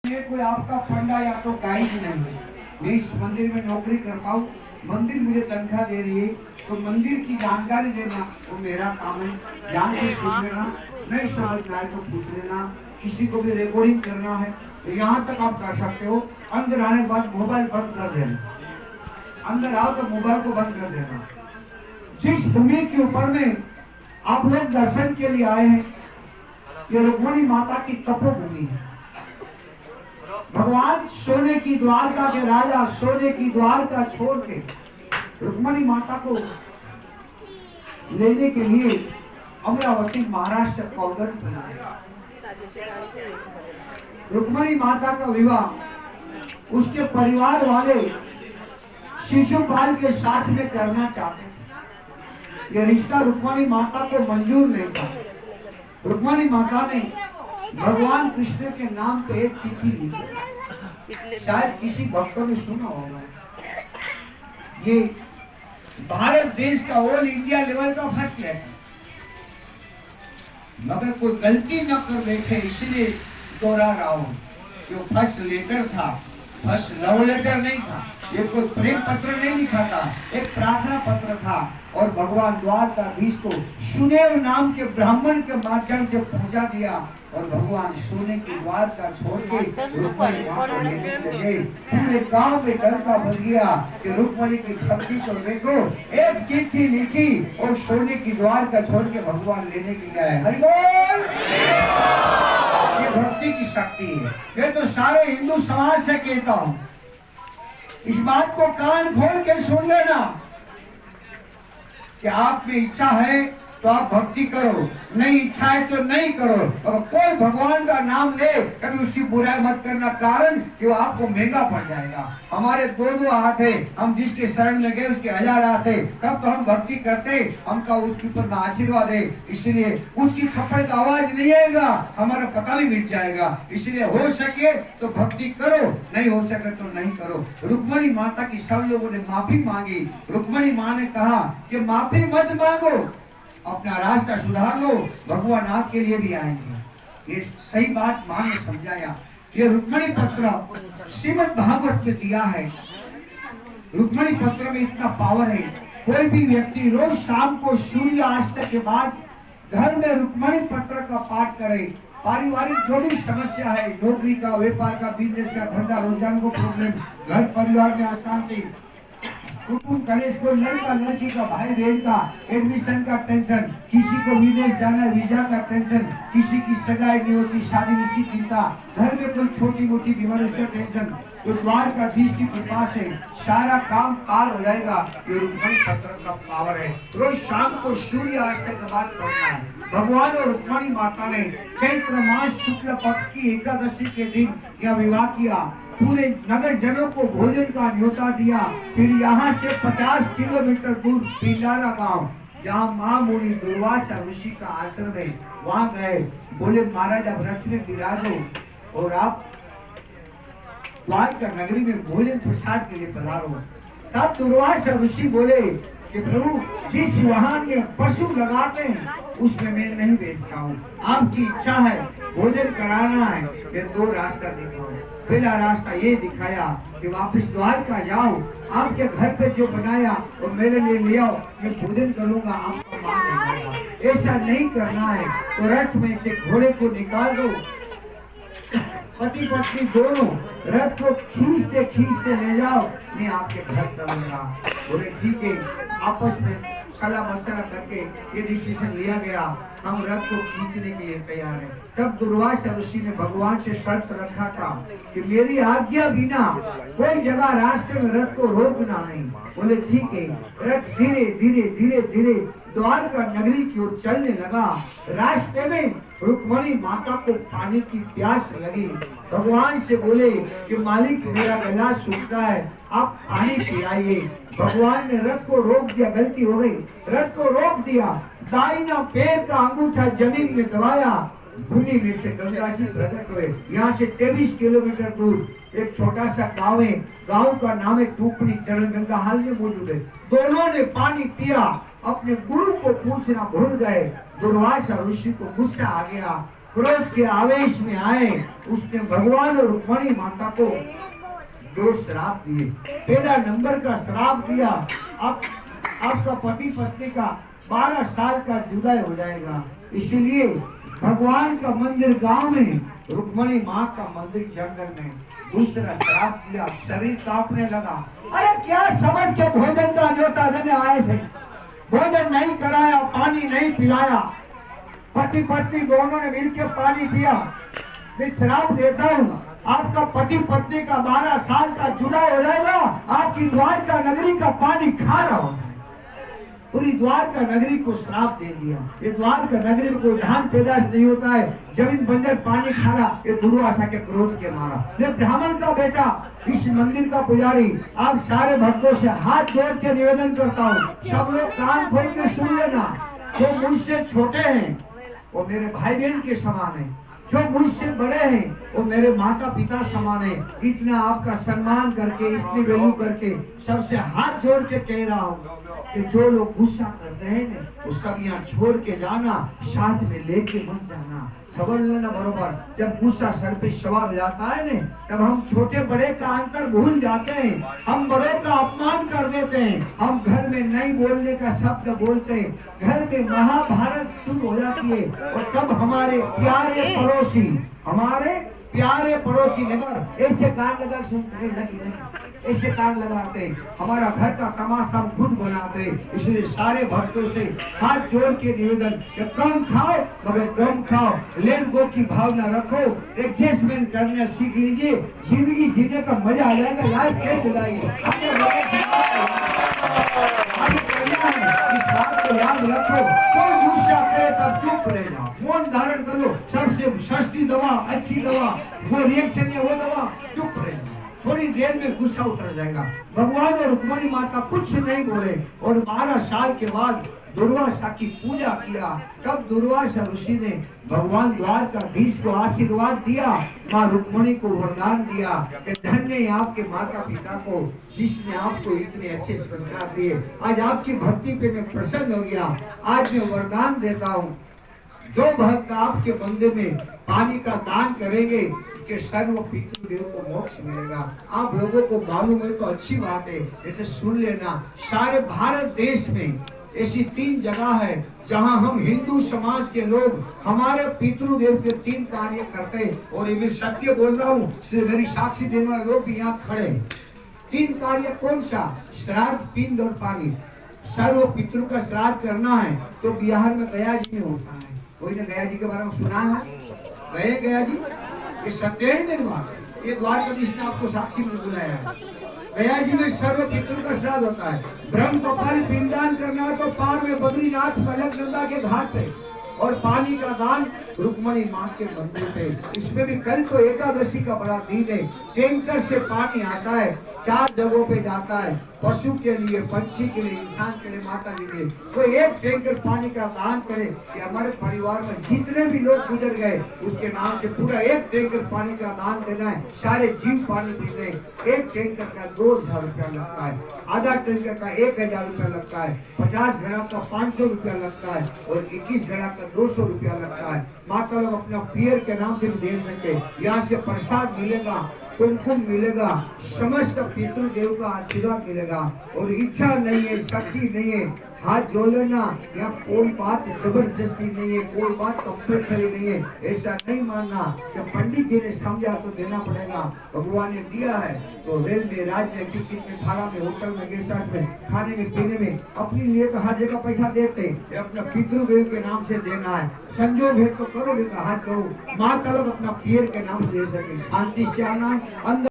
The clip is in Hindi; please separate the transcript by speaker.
Speaker 1: में कोई आपका फंडा या तो गाइड नहीं है। मैं इस मंदिर में नौकरी कर पाऊँ, मंदिर मुझे तनख्वाह दे रही है, तो मंदिर की जानकारी देना वो मेरा काम है। ध्यान से सुन लेना, नहीं समझ में आए तो पूछ लेना। किसी को भी रिकॉर्डिंग करना है तो यहाँ तक आप कर सकते हो। अंदर आने के बाद मोबाइल बंद कर देना, अंदर आओ तो मोबाइल को बंद कर देना। जिस भूमि के ऊपर में आप लोग दर्शन के लिए आए हैं, ये रुक्मणी माता की तपोभूमि है। भगवान सोने की द्वारका के राजा सोने की द्वारका छोड़ के रुक्मणी माता को लेने के लिए अमरावती महाराष्ट्र कॉलगढ़ बनाया। रुक्मणी माता का विवाह उसके परिवार वाले शिशुपाल के साथ में करना चाहते थे। यह रिश्ता रुक्मणी माता को मंजूर नहीं था। रुक्मणी माता ने भगवान कृष्ण के नाम पे एक चिट्ठी लिखी, शायद किसी भक्तों ने सुना होगा। ये भारत देश का ऑल इंडिया लेवल का फर्स्ट लेटर, मगर कोई गलती न कर बैठे इसलिए दोहरा रहा हूं। जो फर्स्ट लेटर था, फर्स्ट लव लेटर नहीं था, ये कोई प्रेम पत्र नहीं लिखा था, एक प्रार्थना पत्र था। और भगवान द्वारकाधीश को सुदेव नाम के ब्राह्मण के माध्यम से पहुंचा दिया और भगवान सोने की द्वारका छोड़ के रुक्मणी माता लेने लगे। पूरे गांव में डर का बच गया कि रुक्मणी की भक्ति को देखो, एक चिट्ठी लिखी और सोने की द्वारका छोड़ के भगवान लेने के लिए आए। हरि बोल। ये भक्ति की शक्ति है। ये तो सारे हिंदू समाज से कहता हूँ, इस बात को कान खोल के सुन लेना कि आप में इच्छा है तो आप भक्ति करो, नहीं इच्छा है तो नहीं करो। और कोई भगवान का नाम ले कभी उसकी बुराई मत करना, कारण कि वो आपको महंगा पड़ जाएगा। हमारे दो हाथ है, हम जिसके शरण में गए उसके 1000 हाथ है, तब तो हम भक्ति करते, हमका उसके ऊपर में आशीर्वाद है। इसलिए उसकी थप्पड़ का आवाज नहीं आएगा, हमारा पता भी मिट जाएगा। इसलिए हो सके तो भक्ति करो, नहीं हो सके तो नहीं करो। रुक्मणी माता की सब लोगों ने माफी मांगी। रुक्मणी माँ ने कहा कि माफी मत मांगो, अपना रास्ता सुधार लो, भगवान आपके लिए भी आएंगे। ये सही बात मां ने समझाया। ये रुक्मणी पत्र श्रीमद् भागवत में दिया है। रुक्मणी पत्र में इतना पावर है, कोई भी व्यक्ति रोज शाम को सूर्यास्त के बाद घर में रुक्मणी पत्र का पाठ करे। पारिवारिक जो भी समस्या है, नौकरी का, व्यापार का, बिजनेस का, धंधा रोजगार को प्रॉब्लम, घर परिवार में अशांति, कुटुंब कलेश, को लड़का लड़की का, भाई बहन का एडमिशन का टेंशन, किसी को विदेश जाना है वीजा का टेंशन, किसी की सगाई नहीं होती, शादी की चिंता, घर में कोई छोटी मोटी बीमारी उसका टेंशन, तो द्वारकाधीश की कृपा से सारा काम पार हो जाएगा। ये रुक्मणी पत्र का पावर है। रोज शाम को सूर्यास्त के बाद पढ़ना है। भगवान और रुक्मणी माता ने चैत्र मास शुक्ल पक्ष की एकादशी के दिन यह विवाह किया। पूरे नगर जनों को भोजन का न्योता दिया। फिर यहाँ से 50 किलोमीटर दूर पिंडारा गांव, जहाँ माँ मुनि दुर्वासा ऋषि का आश्रम है, वहाँ गए। बोले महाराज आप रथ में विराजो और आप द्वारका नगरी में भोजन प्रसाद के लिए पधारो। तब दुर्वासा ऋषि बोले कि प्रभु जिस वाहन में पशु लगाते हैं उसमें मैं नहीं बैठता हूँ, आपकी इच्छा है भोजन कराना है, फिर 2 रास्ता दिखाओ। पहला रास्ता ये दिखाया कि वापस द्वारका जाओ, आपके घर पे जो बनाया वो मेरे लिए ले आओ, मैं भोजन करूंगा, आपको मान देगा। ऐसा नहीं करना है तो रथ में से घोड़े को निकाल दो, पति पत्नी दोनों रथ को खींचते ले जाओ, मैं आपके घर चलूंगा। बोले ठीक है। आपस में सलाह मशवरा करके ये डिसीजन लिया गया, हम रथ को खींचने के लिए तैयार हैं। तब दुर्वासा ऋषि ने भगवान से शर्त रखा था कि मेरी आज्ञा बिना कोई जगह रास्ते में रथ को रोकना नहीं। बोले ठीक है। रथ धीरे धीरे द्वारका नगरी की ओर चलने लगा। रास्ते में रुक्मणी माता को पानी की प्यास लगी। भगवान से बोले कि मालिक मेरा गला सूखता है, आप पानी पिलाइए। भगवान ने रथ को रोक दिया, गलती हो गई, रथ को रोक दिया। दाहिना पैर का अंगूठा जमीन में दबाया, भूमि में से गंगा जी प्रकट हुए। यहाँ से 23 किलोमीटर दूर एक छोटा सा गांव है, गांव का नाम है टूकड़ी, चरण गंगा हाल में मौजूद है। दोनों ने पानी पिया, अपने गुरु को पूछना भूल गए। दुर्वासा ऋषि को गुस्सा आ गया, क्रोध के आवेश में आए, उसने भगवान और रुक्मणी माता को 2 श्राप दिए। पहला नंबर का श्राप दिया, आपका पति पत्नी का 12 साल का जुदाई हो जाएगा। इसीलिए भगवान का मंदिर गांव में, रुक्मणी माँ का मंदिर जंगल में। दूसरा श्राप दिया, शरीर कांपने लगा। अरे क्या समझ के भोजन का न्योता देने आए थे, भोजन नहीं कराया, पानी नहीं पिलाया, पति पत्नी दोनों ने मिलकर पानी पिया। मैं श्राप देता हूँ, आपका पति पत्नी का 12 साल का जुदा हो जाएगा। आपकी द्वारका नगरी का पानी खारा हो जाएगा। पूरी द्वारका नगरी को श्राप दे दिया। ये द्वारका नगरी में कोई धान पैदाश नहीं होता है, जमीन बंजर, पानी खारा। ये दुर्वासा के क्रोध के मारा। मैं ब्राह्मण का बेटा, इस मंदिर का पुजारी, आप सारे भक्तों से हाथ जोड़ के निवेदन करता हूँ, सब लोग कान खोल के सुन लेना। जो मुझसे छोटे हैं वो मेरे भाई बहन के समान है, जो मुझसे बड़े हैं वो मेरे माता पिता समान है। इतना आपका सम्मान करके, इतनी वैल्यू करके सबसे हाथ जोड़ के कह रहा हूँ कि जो लोग गुस्सा कर रहे हैं वो सब यहाँ छोड़ के जाना, साथ में लेके मत जाना। समझ लेना बरोबर। जब गुस्सा सर पे सवार हो जाता है ना, तब हम छोटे बड़े का अंतर भूल जाते हैं, हम बड़ों का अपमान कर देते हैं, हम घर में नहीं बोलने का शब्द बोलते हैं, घर में महाभारत शुरू हो जाती है। और तब हमारे प्यारे पड़ोसी, हमारे प्यारे पड़ोसी नगर ऐसे कान लगा सुनते लगी, ऐसे कान लगाते, हमारा घर का तमाशा हम खुद बनाते। इसलिए सारे भक्तों से हाथ जोड़ के निवेदन, कम खाओ मगर कम खाओ, लेट गो की भावना रखो, एडजस्टमेंट करना सीख लीजिए, जिंदगी जीने का मजा आ जाएगा। लाइफ कैसे दिलाइए, इस बात को याद रखो। कोई गुस्सा करे तब चुप रह जाओ, मौन धारण करो। सबसे सस्ती दवा, अच्छी दवा, वो रिएक्शन है वो दवा, चुप रह जाओ। थोड़ी देर में गुस्सा उतर जाएगा। भगवान और रुक्मणी माता कुछ नहीं बोले और 12 साल के बाद दुर्वासा की पूजा किया। तब दुर्वासा ऋषि ने भगवान द्वारकाधीश को आशीर्वाद दिया, माँ रुक्मणी को वरदान दिया कि धन्य है आपके माता पिता को जिसने आपको इतने अच्छे संस्कार दिए। आज आपकी भक्ति पे मैं प्रसन्न हो गया। आज मैं वरदान देता हूँ, जो भक्त आपके मंदिर में पानी का दान करेंगे कि सर्व पितृदेव को मोक्ष मिलेगा। आप लोगों को मालूम है तो अच्छी बात है, ये तो सुन लेना। सारे भारत देश में ऐसी 3 जगह है जहां हम हिंदू समाज के लोग हमारे पितृदेव के 3 कार्य करते हैं। और ये मैं सत्य बोल रहा हूँ, मेरी साक्षी देने वाले लोग भी यहाँ खड़े। 3 कार्य कौन सा? श्राद्ध, पिंड और पानी। सर्व पितृ का श्राद्ध करना है तो बिहार में गया जी में होता है। कोई ने गया जी के बारे में सुना है? गए गया जी, ये 27 दिन बाद ये द्वारकाधीश ने आपको साक्षी में बुलाया है। गया जी में सर्व पितृ का श्राद्ध होता है। ब्रह्म कपाल पिंडदान करना है तो पार में बद्रीनाथ अलकनंदा के घाट पे, और पानी का दान रुक्मणी माँ के मंदिर पे। इसमें भी कल तो एकादशी का बड़ा दिन है। टैंकर से पानी आता है, 4 जगहों पे जाता है, पशु के लिए, पंछी के लिए, इंसान के लिए, माता के लिए। कोई एक टैंकर पानी का दान करे कि हमारे परिवार में जितने भी लोग गुजर गए उसके नाम से पूरा 1 टैंकर पानी का दान देना है। सारे जीव पानी पीते हैं। 1 टैंकर का 2000 रुपया लगता है, आधा टैंकर का 1000 रुपया लगता है, 50 घड़ा का 500 रुपया लगता है और 21 घड़ा का 200 रुपया लगता है। माता लोग अपना पियर के नाम से भी दे सकते। यहाँ से प्रसाद मिलेगा, कुमकुम मिलेगा, समस्त पितृदेव का आशीर्वाद मिलेगा। और इच्छा नहीं है, शक्ति नहीं है, हाथ जोड़ लेना। यहाँ कोई बात जबरदस्ती नहीं है, कोई बात कंपल्सरी नहीं है। ऐसा नहीं मानना कि पंडित जी ने समझा तो देना पड़ेगा। भगवान ने दिया है तो रेल में, राज्य में, टिकट में, भाड़ा में, होटल में, गेस्ट हाउस में, खाने में, पीने में, अपने लिए तो हर जगह पैसा देते हैं। अपना पितृदेव के नाम से देना है। संजोग है तो करो, हाथ करो। माता लोग अपना पियर के नाम से दे सके। शांति से आना, अंदर